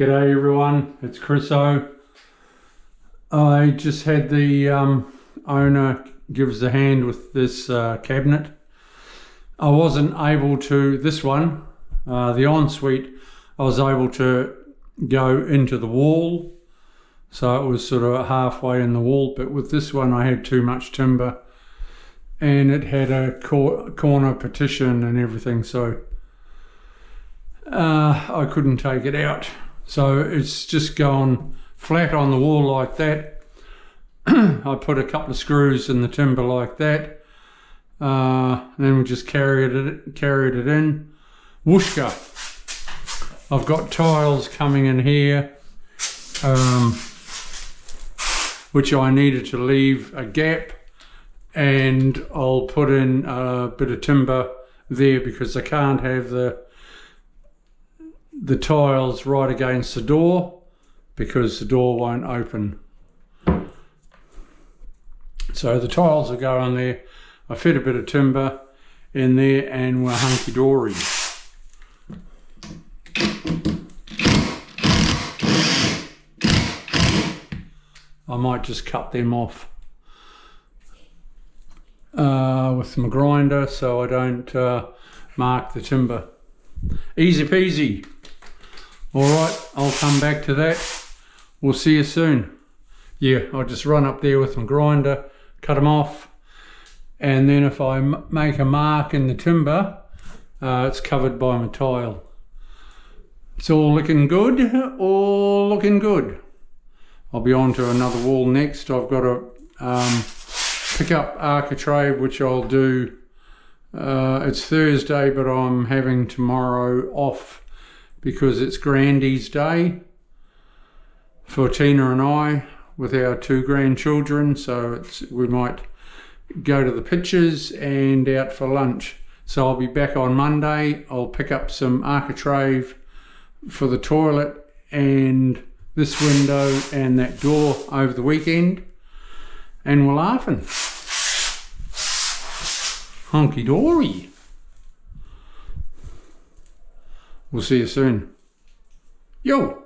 G'day everyone, it's Chris O. I just had the owner give us a hand with this cabinet. I wasn't able to, this one, the ensuite, I was able to go into the wall, so it was sort of halfway in the wall, but with this one I had too much timber and it had a corner partition and everything, so I couldn't take it out. So it's just gone flat on the wall like that. I put a couple of screws in the timber like that. Then we just carried it in. Whooshka. I've got tiles coming in here, which I needed to leave a gap, and I'll put in a bit of timber there because I can't have the tiles right against the door because the door won't open. So the tiles will go on there. I fit a bit of timber in there and we're hunky-dory. I might just cut them off with my grinder so I don't mark the timber. Easy peasy. Alright, I'll come back to that. We'll see you soon. Yeah, I'll just run up there with my grinder, cut them off, and then if I make a mark in the timber, it's covered by my tile. It's all looking good, all looking good. I'll be on to another wall next. I've got to pick up architrave, which I'll do. It's Thursday, but I'm having tomorrow off because it's Grandy's Day for Tina and I with our 2 grandchildren, so we might go to the pictures and out for lunch. So I'll be back on Monday. I'll pick up some architrave for the toilet and this window and that door over the weekend, and we're laughing. Hunky-dory. We'll see you soon. Yo!